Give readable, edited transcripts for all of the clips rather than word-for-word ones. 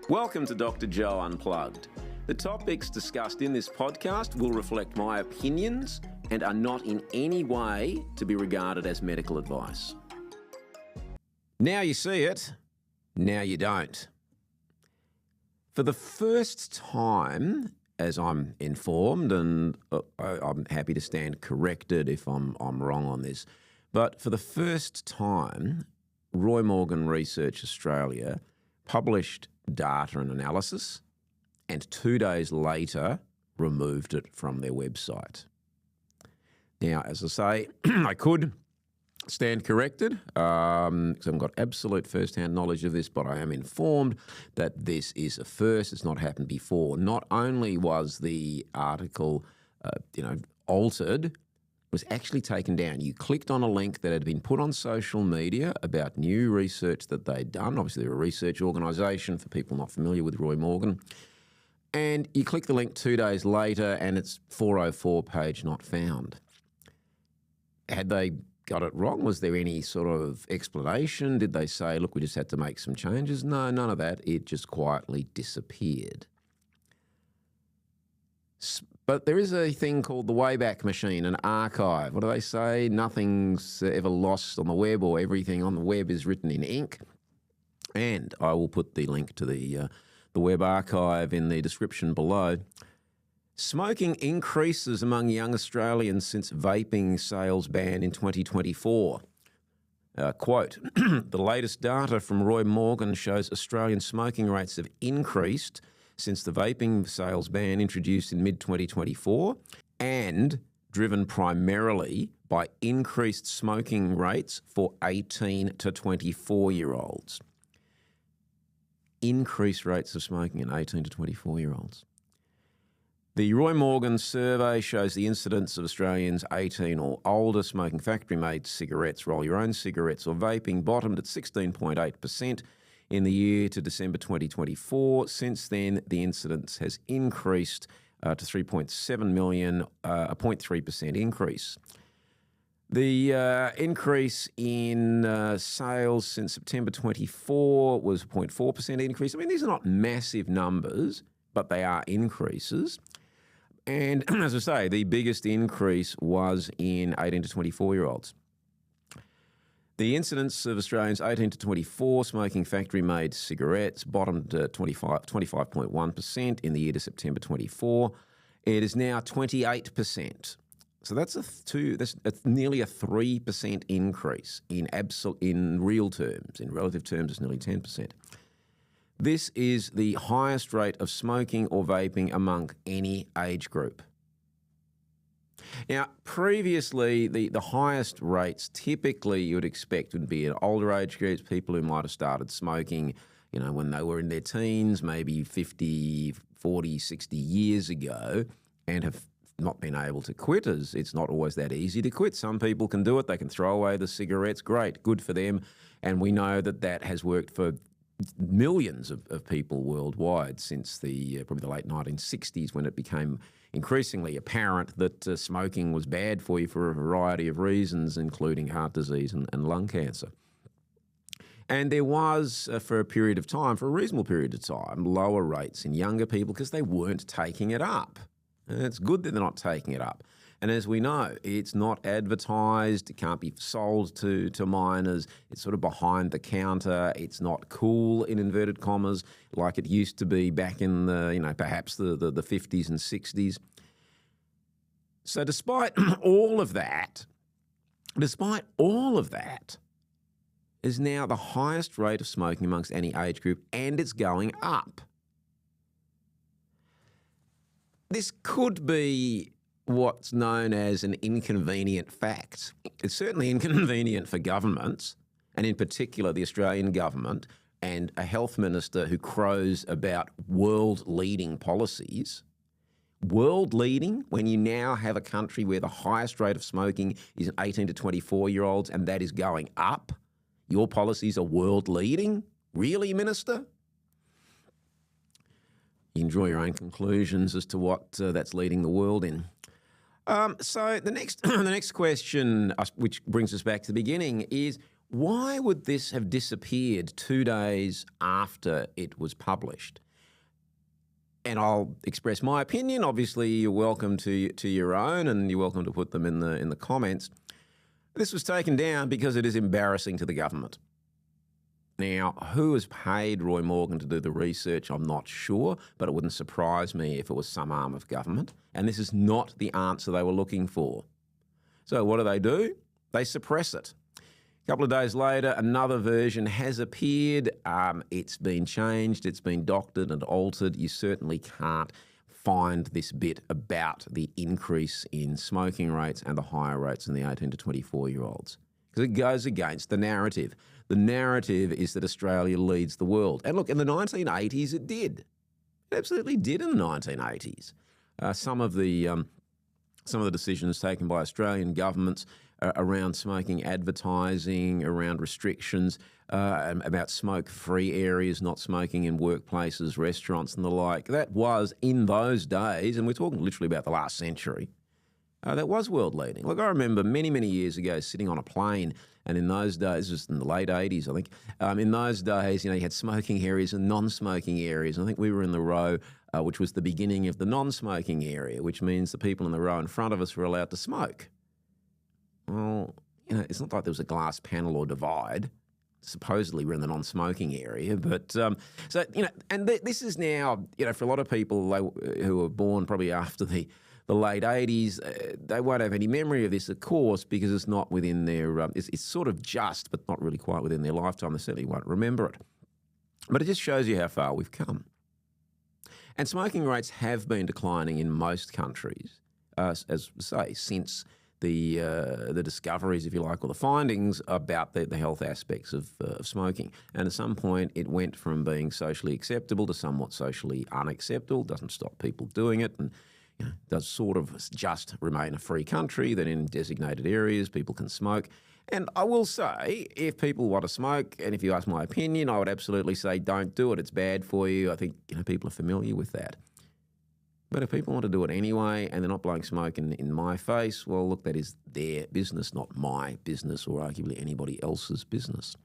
Welcome to Dr Joe Unplugged. The topics discussed in this podcast will reflect my opinions and are not in any way to be regarded as medical advice. Now you see it, now you don't. For the first time, as I'm informed, and I'm happy to stand corrected if I'm wrong on this, but for the first time, Roy Morgan Research Australia published data and analysis and 2 days later removed it from their website. Now, as I say, I could stand corrected because I haven't got absolute first-hand knowledge of this, but I am informed that this is a first. It's not happened before. Not only was the article, altered, it was actually taken down. You clicked on a link that had been put on social media about new research that they'd done. Obviously, they're a research organisation for people not familiar with Roy Morgan. And you click the link 2 days later and it's 404 page not found. Had they got it wrong? Was there any sort of explanation? Did they say, look, we just had to make some changes? No, none of that. It just quietly disappeared. But there is a thing called the Wayback Machine, an archive. What do they say? Nothing's ever lost on the web, or everything on the web is written in ink. And I will put the link to the web archive in the description below. Smoking increases among young Australians since vaping sales ban in 2024. Quote, the latest data from Roy Morgan shows Australian smoking rates have increased since the vaping sales ban introduced in mid-2024 and driven primarily by increased smoking rates for 18 to 24-year-olds. Increased rates of smoking in 18 to 24-year-olds. The Roy Morgan survey shows the incidence of Australians 18 or older smoking factory-made cigarettes, roll-your-own cigarettes or vaping bottomed at 16.8% in the year to December 2024. Since then, the incidence has increased to 3.7 million, a 0.3% increase. The increase in sales since September 24 was a 0.4% increase. I mean, these are not massive numbers, but they are increases. And as I say, the biggest increase was in 18 to 24-year-olds. The incidence of Australians 18 to 24 smoking factory-made cigarettes bottomed at 25.1% in the year to September 24. It is now 28%. So that's nearly a 3% increase in real terms. In relative terms, it's nearly 10%. This is the highest rate of smoking or vaping among any age group. Now, previously, the highest rates typically you would expect would be in older age groups, people who might have started smoking, when they were in their teens, maybe 50, 40, 60 years ago, and have not been able to quit, as it's not always that easy to quit. Some people can do it. They can throw away the cigarettes. Great, good for them. And we know that has worked for millions of people worldwide since probably the late 1960s, when it became increasingly apparent that smoking was bad for you for a variety of reasons, including heart disease and lung cancer. And there was, for a reasonable period of time, lower rates in younger people because they weren't taking it up. And it's good that they're not taking it up. And as we know, it's not advertised, it can't be sold to minors, it's sort of behind the counter, it's not cool, in inverted commas, like it used to be back in perhaps the 50s and 60s. So despite all of that, is now the highest rate of smoking amongst any age group, and it's going up. This could be what's known as an inconvenient fact. It's certainly inconvenient for governments, and in particular the Australian government, and a health minister who crows about world-leading policies. World-leading, when you now have a country where the highest rate of smoking is in 18 to 24-year-olds, and that is going up. Your policies are world-leading? Really, Minister? You can draw your own conclusions as to what that's leading the world in. So the next question, which brings us back to the beginning, is Why would this have disappeared 2 days after it was published? And I'll express my opinion. Obviously, you're welcome to your own, and you're welcome to put them in the comments. This was taken down because it is embarrassing to the government. Now, who has paid Roy Morgan to do the research, I'm not sure, but it wouldn't surprise me if it was some arm of government. And this is not the answer they were looking for. So what do? They suppress it. A couple of days later, another version has appeared. It's been changed, it's been doctored and altered. You certainly can't find this bit about the increase in smoking rates and the higher rates in the 18 to 24-year-olds, because it goes against the narrative. The narrative is that Australia leads the world. And look, in the 1980s, it did. It absolutely did in the 1980s. Some of the decisions taken by Australian governments around smoking advertising, around restrictions, about smoke-free areas, not smoking in workplaces, restaurants and the like, that was in those days, and we're talking literally about the last century, that was world leading. Look, I remember many, many years ago sitting on a plane, and in those days, just in the late 80s, I think, in those days, you had smoking areas and non-smoking areas. I think we were in the row which was the beginning of the non-smoking area, which means the people in the row in front of us were allowed to smoke. Well, it's not like there was a glass panel or divide. Supposedly we're in the non-smoking area, but and this is now, for a lot of people who were born probably after the late 80s, they won't have any memory of this, of course, because it's not within their, it's sort of just, but not really quite within their lifetime. They certainly won't remember it. But it just shows you how far we've come. And smoking rates have been declining in most countries, as say, since the discoveries, if you like, or the findings about the health aspects of smoking. And at some point, it went from being socially acceptable to somewhat socially unacceptable. Doesn't stop people doing it, and does sort of just remain a free country that in designated areas people can smoke. And I will say, if people want to smoke, and if you ask my opinion, I would absolutely say don't do it. It's bad for you. I think people are familiar with that. But if people want to do it anyway and they're not blowing smoke in my face, well, look, that is their business, not my business or arguably anybody else's business.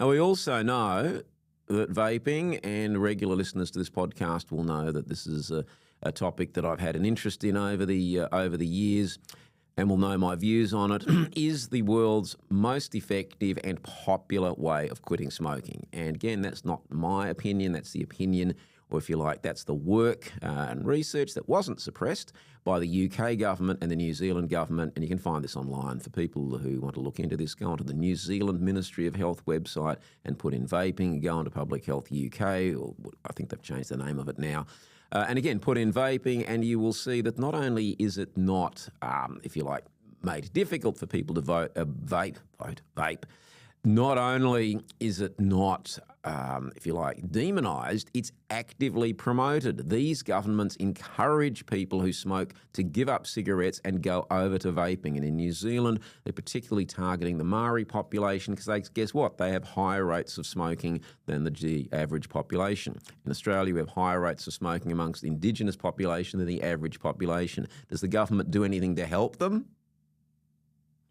And we also know that vaping, and regular listeners to this podcast will know that this is a topic that I've had an interest in over the years, and will know my views on it, is the world's most effective and popular way of quitting smoking. And again, that's not my opinion, that's the opinion, or if you like, that's the work and research that wasn't suppressed by the UK government and the New Zealand government. And you can find this online for people who want to look into this. Go onto the New Zealand Ministry of Health website and put in vaping. Go onto Public Health UK, or I think they've changed the name of it now. And again, put in vaping, and you will see that not only is it not, if you like, made difficult for people to vape, not only is it not, if you like, demonised, it's actively promoted. These governments encourage people who smoke to give up cigarettes and go over to vaping. And in New Zealand, they're particularly targeting the Maori population because guess what? They have higher rates of smoking than the average population. In Australia, we have higher rates of smoking amongst the Indigenous population than the average population. Does the government do anything to help them?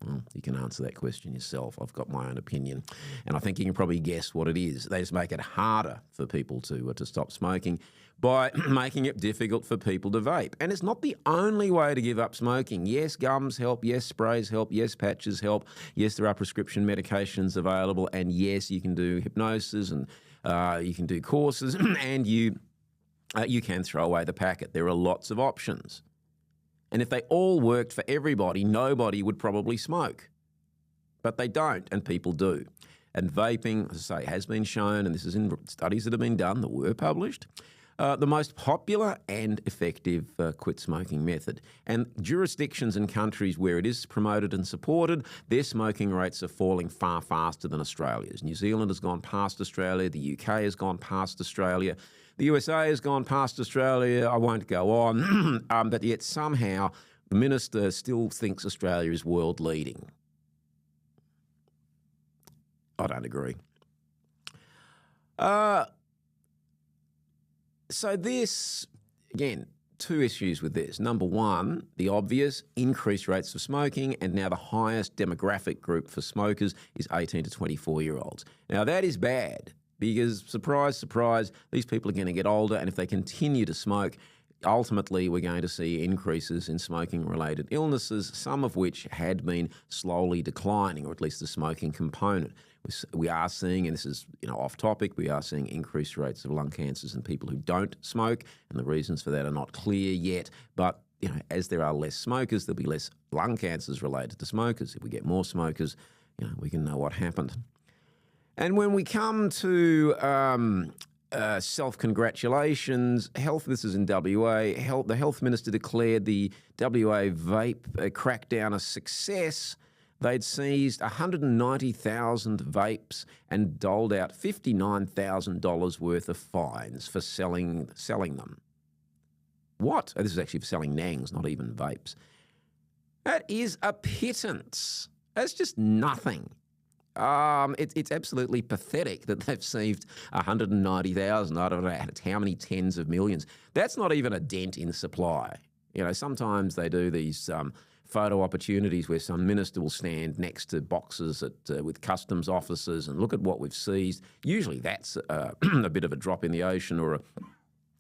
Well, you can answer that question yourself. I've got my own opinion, and I think you can probably guess what it is. They just make it harder for people to stop smoking by making it difficult for people to vape. And it's not the only way to give up smoking. Yes, gums help. Yes, sprays help. Yes, patches help. Yes, there are prescription medications available. And yes, you can do hypnosis, and you can do courses, and you can throw away the packet. There are lots of options. And if they all worked for everybody, nobody would probably smoke. But they don't, and people do. And vaping, as I say, has been shown, and this is in studies that have been done that were published, the most popular and effective quit smoking method. And jurisdictions and countries where it is promoted and supported, their smoking rates are falling far faster than Australia's. New Zealand has gone past Australia. The UK has gone past Australia. The USA has gone past Australia. I won't go on. But yet somehow the minister still thinks Australia is world leading. I don't agree. So this, again, two issues with this. Number one, the obvious, increased rates of smoking, and now the highest demographic group for smokers is 18 to 24-year-olds. Now, that is bad because, surprise, surprise, these people are going to get older, and if they continue to smoke, ultimately we're going to see increases in smoking-related illnesses, some of which had been slowly declining, or at least the smoking component. We are seeing, and this is off topic, we are seeing increased rates of lung cancers in people who don't smoke, and the reasons for that are not clear yet. But as there are less smokers, there'll be less lung cancers related to smokers. If we get more smokers, we can know what happened. And when we come to self-congratulations, this is in WA, the Health Minister declared the WA vape crackdown a success. They'd seized 190,000 vapes and doled out $59,000 worth of fines for selling them. What? This is actually for selling nangs, not even vapes. That is a pittance. That's just nothing. It's absolutely pathetic that they've seized 190,000. I don't know how many tens of millions. That's not even a dent in supply. Sometimes they do these photo opportunities where some minister will stand next to boxes with customs officers and look at what we've seized. Usually that's a bit of a drop in the ocean or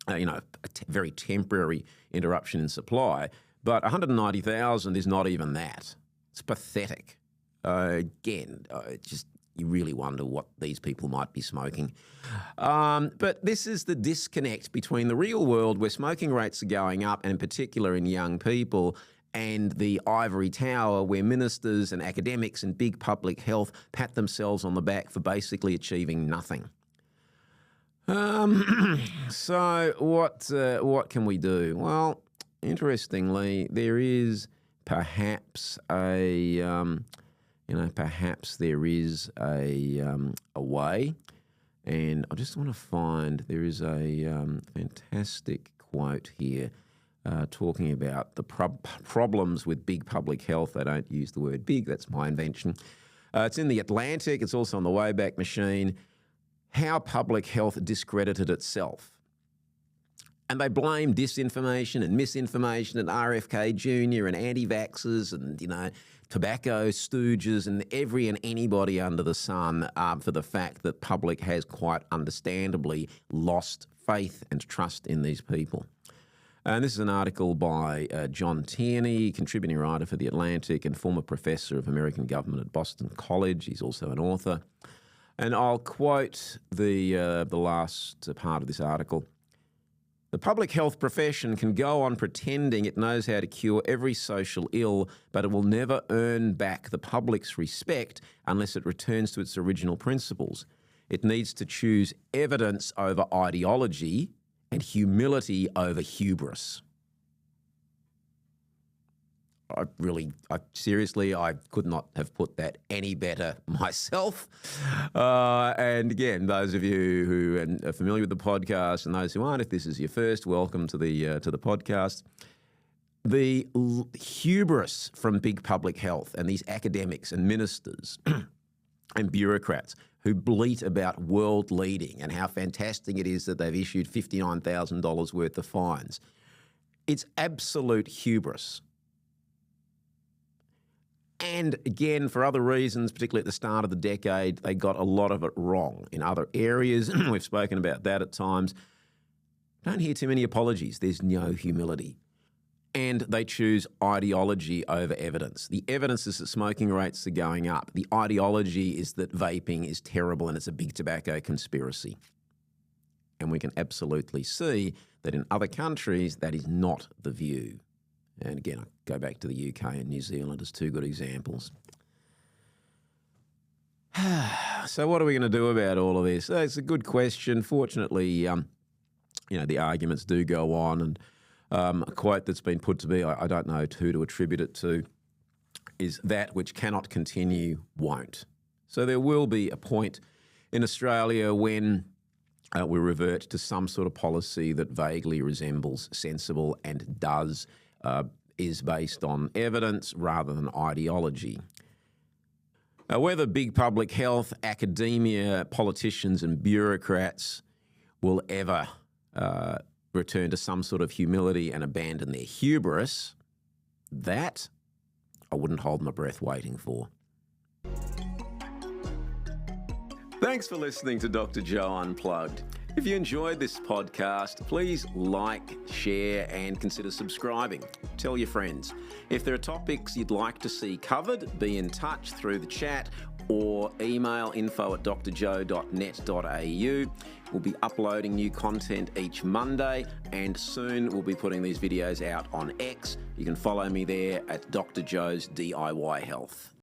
a very temporary interruption in supply. But 190,000 is not even that. It's pathetic. You really wonder what these people might be smoking. But this is the disconnect between the real world where smoking rates are going up, and in particular in young people, and the ivory tower where ministers and academics and big public health pat themselves on the back for basically achieving nothing. So what can we do? Well, interestingly, there is perhaps a way, and I just want to find, there is a fantastic quote here talking about the problems with big public health. They don't use the word big, that's my invention. It's in The Atlantic, it's also on the Wayback Machine, how public health discredited itself. And they blame disinformation and misinformation and RFK Jr. and anti-vaxxers and, tobacco stooges and every and anybody under the sun for the fact that public has quite understandably lost faith and trust in these people. And this is an article by John Tierney, contributing writer for The Atlantic and former professor of American government at Boston College. He's also an author. And I'll quote the last part of this article. The public health profession can go on pretending it knows how to cure every social ill, but it will never earn back the public's respect unless it returns to its original principles. It needs to choose evidence over ideology and humility over hubris. Seriously, I could not have put that any better myself. And again, those of you who are familiar with the podcast and those who aren't, if this is your first, welcome to the podcast. The hubris from big public health and these academics and ministers and bureaucrats who bleat about world leading and how fantastic it is that they've issued $59,000 worth of fines. It's absolute hubris. And again, for other reasons, particularly at the start of the decade, they got a lot of it wrong. In other areas, we've spoken about that at times, don't hear too many apologies. There's no humility. And they choose ideology over evidence. The evidence is that smoking rates are going up. The ideology is that vaping is terrible and it's a big tobacco conspiracy. And we can absolutely see that in other countries, that is not the view. And again, I go back to the UK and New Zealand as two good examples. So what are we going to do about all of this? It's a good question. Fortunately, the arguments do go on. And a quote that's been put to me, I don't know who to attribute it to, is that which cannot continue won't. So there will be a point in Australia when we revert to some sort of policy that vaguely resembles sensible and is based on evidence rather than ideology. Whether big public health, academia, politicians and bureaucrats will ever return to some sort of humility and abandon their hubris, that I wouldn't hold my breath waiting for. Thanks for listening to Dr. Joe Unplugged. If you enjoyed this podcast, please like, share, and consider subscribing. Tell your friends. If there are topics you'd like to see covered, be in touch through the chat or email info@drjoe.net.au. We'll be uploading new content each Monday, and soon we'll be putting these videos out on X. You can follow me there at Dr. Joe's DIY Health.